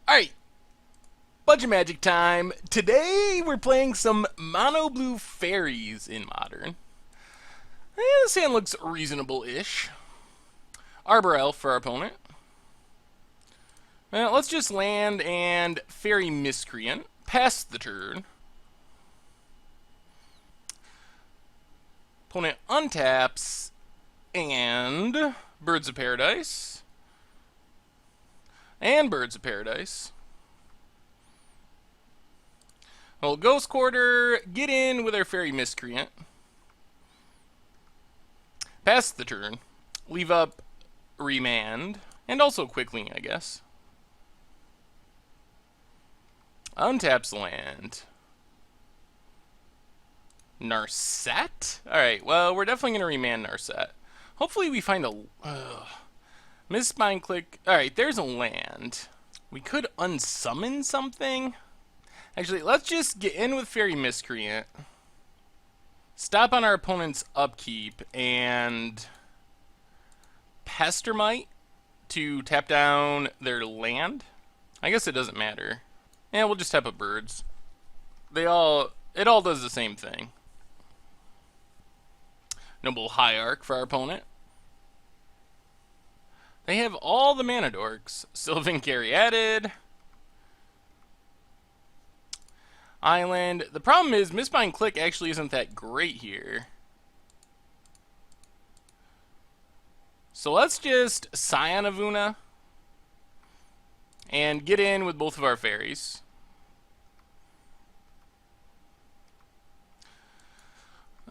Alright, bunch of magic time. Today we're playing some mono blue fairies in modern. This hand looks reasonable-ish. Arbor Elf for our opponent. Let's just land and Fairy Miscreant. Pass the turn. Opponent untaps and Birds of Paradise. And Birds of Paradise. Well, Ghost Quarter, get in with our Fairy Miscreant. Pass the turn. Leave up Remand. And also Quickling, I guess. Untaps land. Narset? Alright, well, we're definitely going to remand Narset. Hopefully we find a... Miss Spine Click. Alright, there's a land. We could unsummon something. Actually, let's just get in with Fairy Miscreant. Stop on our opponent's upkeep and Pestermite to tap down their land. I guess it doesn't matter. Yeah, we'll just tap up birds. It all does the same thing. Noble Hierarch for our opponent. They have all the mana dorks. Sylvan Caryatid. Island. The problem is Mistbind Click actually isn't that great here. So let's just Scion of Una and get in with both of our fairies.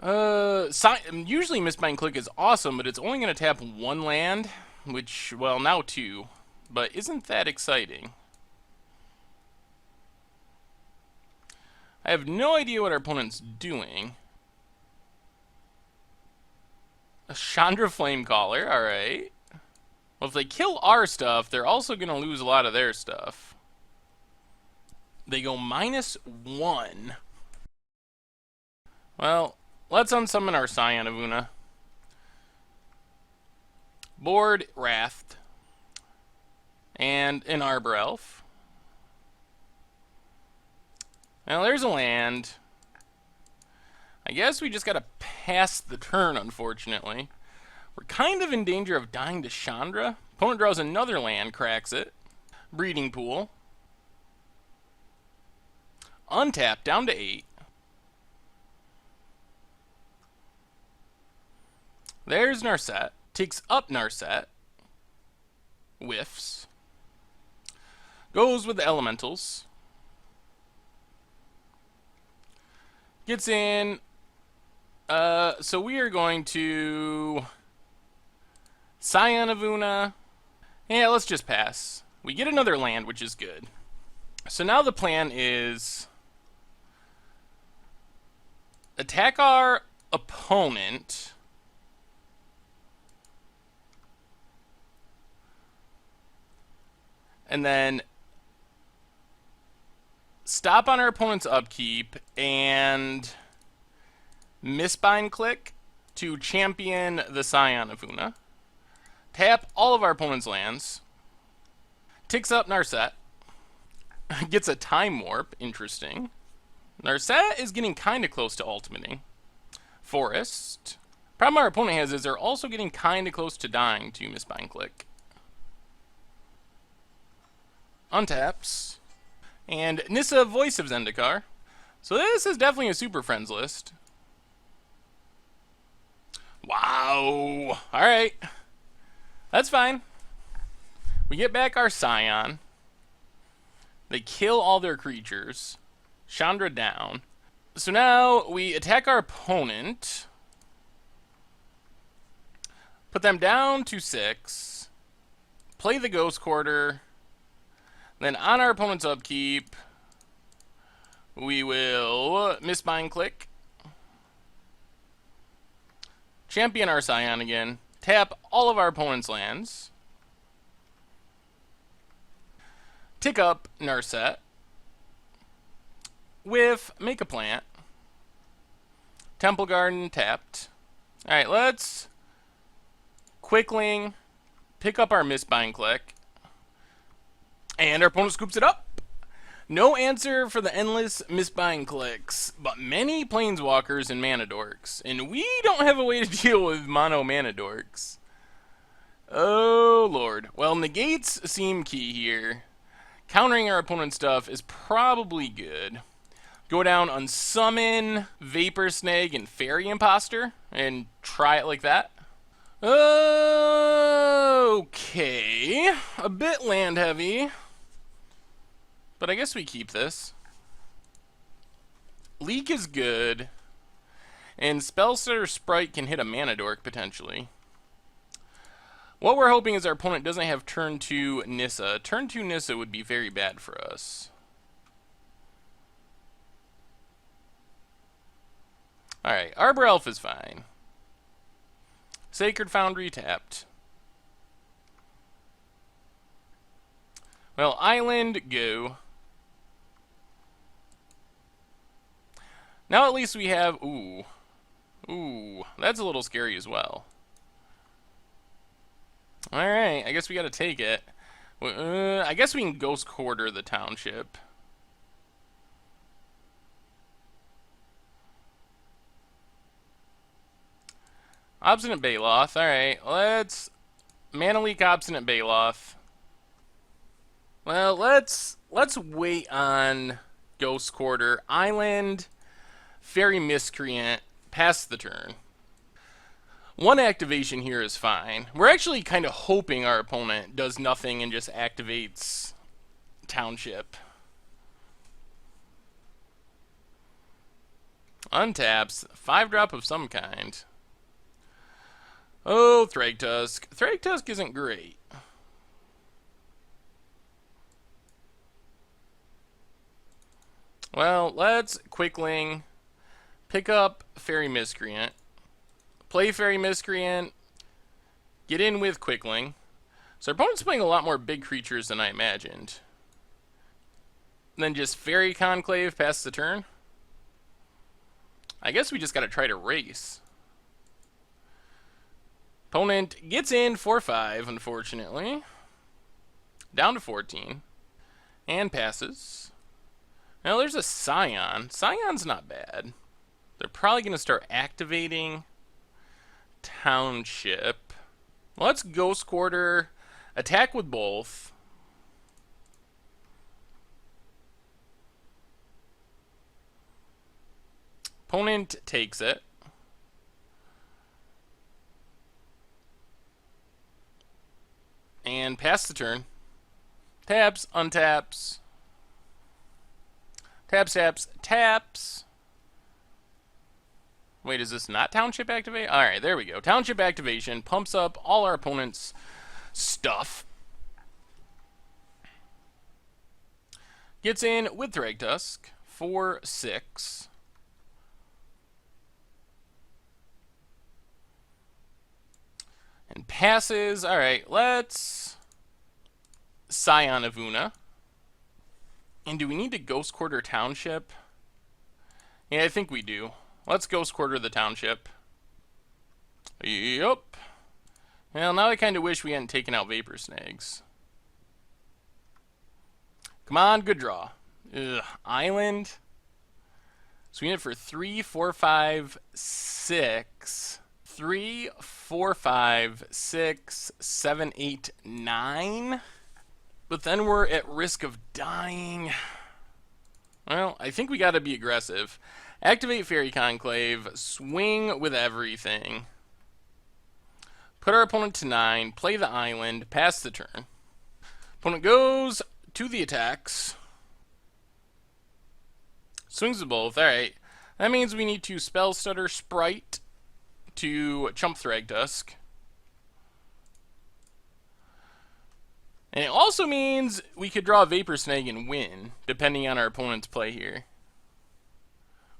Usually Mistbind Click is awesome, but it's only going to tap one land, which, well, now two, but isn't that exciting? I have no idea what our opponent's doing. A Chandra Flamecaller, alright. Well, if they kill our stuff, they're also going to lose a lot of their stuff. They go -1. Well, let's unsummon our Scion of Una. Board Wrath. And an Arbor Elf. Now there's a land. I guess we just gotta pass the turn, unfortunately. We're kind of in danger of dying to Chandra. Opponent draws another land, cracks it. Breeding Pool. Untap, down to 8. There's Narset. Takes up Narset. Whiffs. Goes with the elementals. Gets in. So we are going to Scion of Una. Yeah, let's just pass. We get another land, which is good. So now the plan is attack our opponent. And then stop on our opponent's upkeep and Mistbind Click to champion the Scion of Una. Tap all of our opponent's lands. Ticks up Narset. Gets a Time Warp. Interesting. Narset is getting kind of close to ultimating. Forest. Problem our opponent has is they're also getting kind of close to dying to Mistbind Click. Untaps. And Nissa, Voice of Zendikar. So this is definitely a Superfriends list. Wow. Alright. That's fine. We get back our Scion. They kill all their creatures. Chandra down. So now we attack our opponent. Put them down to 6. Play the Ghost Quarter. Then on our opponent's upkeep, we will Mistbind Click. Champion our Scion again. Tap all of our opponent's lands. Tick up Narset. With Make a Plant. Temple Garden tapped. Alright, let's Quickling. Pick up our Mistbind Click. And our opponent scoops it up. No answer for the endless misbuying clicks, but many planeswalkers and mana dorks. And we don't have a way to deal with mono mana dorks. Oh, Lord. Well, negates seem key here. Countering our opponent's stuff is probably good. Go down, unsummon Vapor Snag and Fairy Imposter, and try it like that. Okay. A bit land heavy. But I guess we keep this. Leak is good. And Spellstutter Sprite can hit a mana dork, potentially. What we're hoping is our opponent doesn't have turn 2 Nissa. Turn 2 Nissa would be very bad for us. Alright, Arbor Elf is fine. Sacred Foundry tapped. Well, Island, go. Now at least we have... Ooh. Ooh, that's a little scary as well. Alright, I guess we gotta take it. I guess we can Ghost Quarter the township. Obstinate Baloth. Alright, let's... Mana Leak Obstinate Baloth. Well, let's wait on Ghost Quarter. Island... Fairy Miscreant, pass the turn. One activation here is fine. We're actually kind of hoping our opponent does nothing and just activates Township. Untaps, 5-drop of some kind. Oh, Thragtusk. Thragtusk isn't great. Well, let's Quickling. Pick up Fairy Miscreant. Play Fairy Miscreant. Get in with Quickling. So our opponent's playing a lot more big creatures than I imagined. And then just Fairy Conclave past the turn. I guess we just gotta try to race. Opponent gets in 4-5, unfortunately. Down to 14. And passes. Now there's a Scion. Scion's not bad. They're probably going to start activating Township. Let's Ghost Quarter. Attack with both. Opponent takes it. And pass the turn. Taps, untaps. Taps, taps, taps. Wait, is this not Township activate? Alright, there we go. Township activation pumps up all our opponent's stuff. Gets in with Thragtusk. 4-6. And passes. Alright, let's Scion of Una. And do we need to Ghost Quarter Township? Yeah, I think we do. Let's Ghost Quarter the Township. Yup. Well, now I kind of wish we hadn't taken out Vapor Snags. Come on, good draw. Ugh, Island. So we need it for 3, 4, 5, 6. 3, 4, 5, 6, 7, 8, 9. But then we're at risk of dying. Well, I think we gotta be aggressive. Activate Fairy Conclave, swing with everything. Put our opponent to 9, play the island, pass the turn. Opponent goes to the attacks. Swings with both, alright. That means we need to Spellstutter Sprite to chump Thragtusk. And it also means we could draw a Vapor Snag and win, depending on our opponent's play here.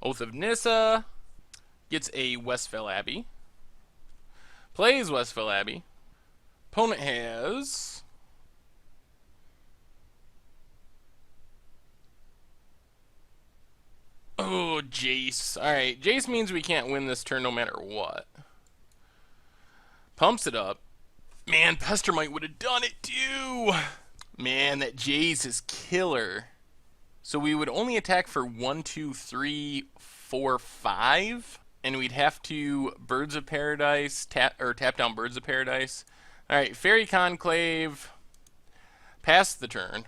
Oath of Nissa gets a Westfell Abbey. Plays Westfell Abbey. Opponent has... Oh, Jace. Alright, Jace means we can't win this turn no matter what. Pumps it up. Man, Pestermite would have done it too! Man, that Jace is killer. So we would only attack for 1, 2, 3, 4, 5, and we'd have to Birds of Paradise tap down Birds of Paradise. All right, Fairy Conclave. Pass the turn.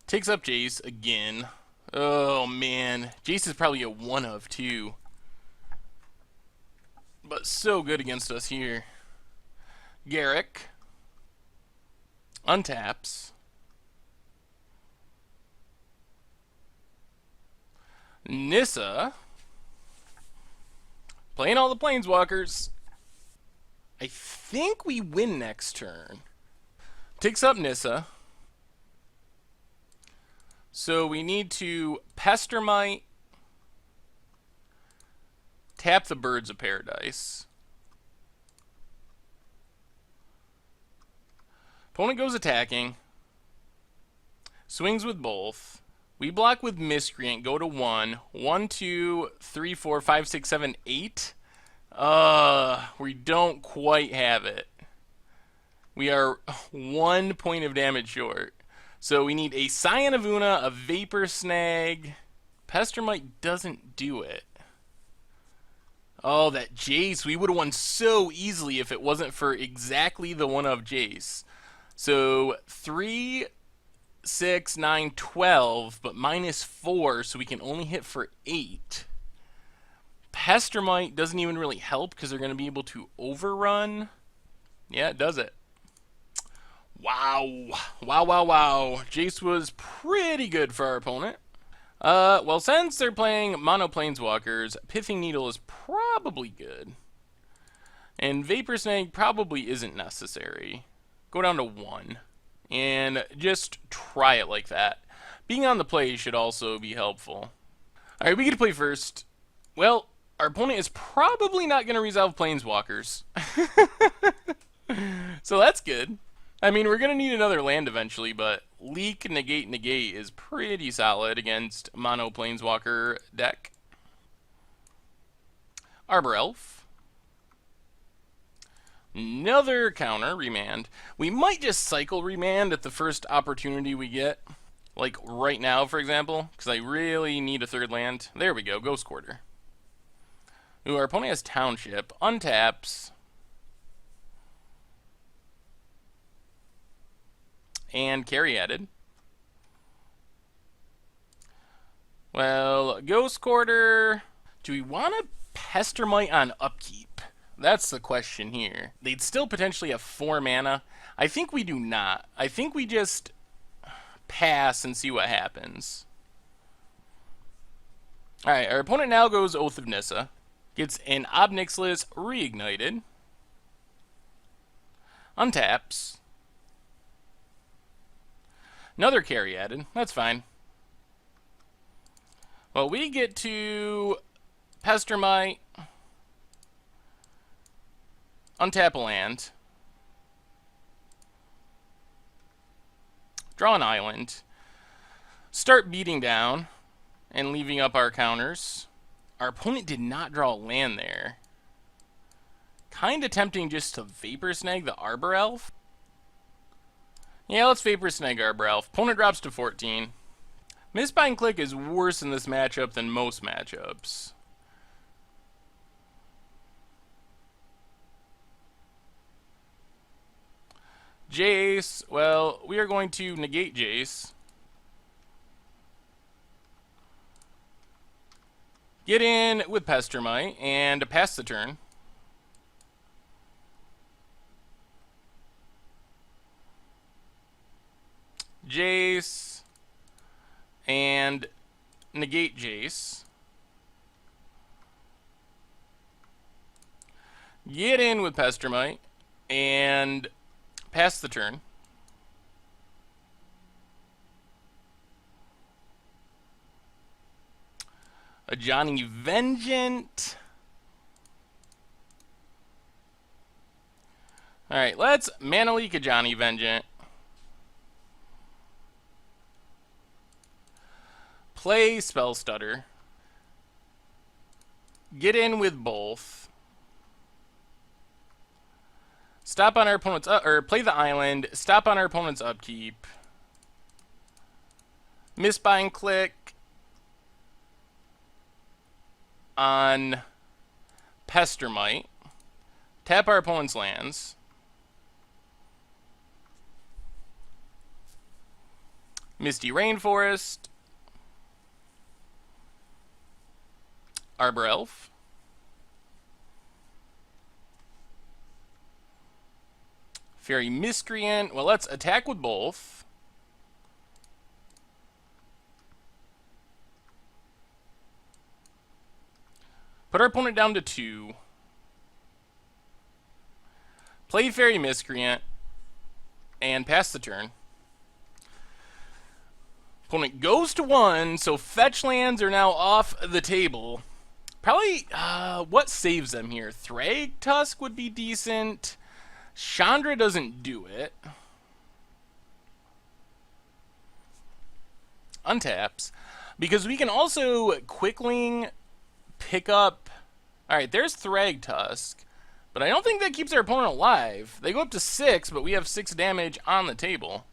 Takes up Jace again. Oh man, Jace is probably a 1 of 2, but so good against us here. Garrick untaps. Nissa playing all the planeswalkers. I think we win next turn. Takes up Nissa. So we need to Pestermite, tap the Birds of Paradise. Opponent goes attacking. Swings with both. We block with Miscreant, go to 1. 1, 2, 3, 4, 5, 6, 7, 8. We don't quite have it. We are 1 point of damage short. So we need a Scion of Una, a Vapor Snag. Pestermite doesn't do it. Oh, that Jace. We would have won so easily if it wasn't for exactly the 1 of Jace. So 3, 6, 9, 12, but -4, so we can only hit for 8. Pestermite doesn't even really help because they're going to be able to overrun. Yeah, it does it. Wow. Wow, wow, wow. Jace was pretty good for our opponent. Well, since they're playing mono planeswalkers, Pithing Needle is probably good. And Vapor Snag probably isn't necessary. Go down to 1. And just try it like that. Being on the play should also be helpful. Alright, we get to play first. Well, our opponent is probably not going to resolve planeswalkers. So that's good. I mean, we're going to need another land eventually, but Leak, Negate, Negate is pretty solid against mono planeswalker deck. Arbor Elf. Another counter, Remand. We might just cycle Remand at the first opportunity we get. Like right now, for example, because I really need a third land. There we go, Ghost Quarter. Ooh, our opponent has Township. Untaps. And carry added. Well, Ghost Quarter. Do we want to Pestermite on upkeep? That's the question here. They'd still potentially have 4 mana. I think we do not. I think we just pass and see what happens. Alright, our opponent now goes Oath of Nissa. Gets an Ob Nixilis reignited. Untaps. Another carry added. That's fine. Well, we get to Pestermite. Untap a land. Draw an island. Start beating down and leaving up our counters. Our opponent did not draw a land there. Kind of tempting just to Vapor Snag the Arbor Elf. Yeah, let's Vapor Snag Arbor Elf. Opponent drops to 14. Mistbind Click is worse in this matchup than most matchups. Jace, well, we are going to negate Jace. Get in with Pestermite and pass the turn. Jace and negate Jace. Get in with Pestermite and pass the turn. A Johnny Vengeant. Alright, let's Mana Leak a Johnny Vengeant. Play Spell Stutter. Get in with both. Stop on our opponent's or play the island. Stop on our opponent's upkeep. Misbind click on Pestermite. Tap our opponent's lands. Misty Rainforest. Arbor Elf. Fairy Miscreant. Well, let's attack with both. Put our opponent down to 2. Play Fairy Miscreant. And pass the turn. Opponent goes to 1, so fetch lands are now off the table. Probably, what saves them here? Thragtusk would be decent. Chandra doesn't do it. Untaps. Because we can also Quickling pick up... Alright, there's Thragtusk. But I don't think that keeps our opponent alive. They go up to 6, but we have 6 damage on the table.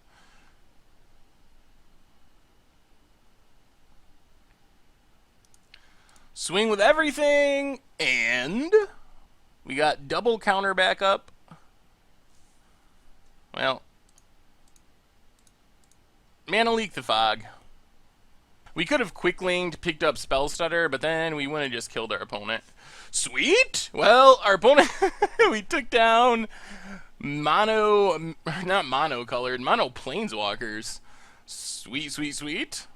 Swing with everything, and we got double counter back up. Well, Mana Leak the Fog. We could have Quicklinged, picked up Spell Stutter, but then we wouldn't have just killed our opponent. Sweet! Well, our opponent, we took down not mono-colored, mono planeswalkers. Sweet, sweet, sweet.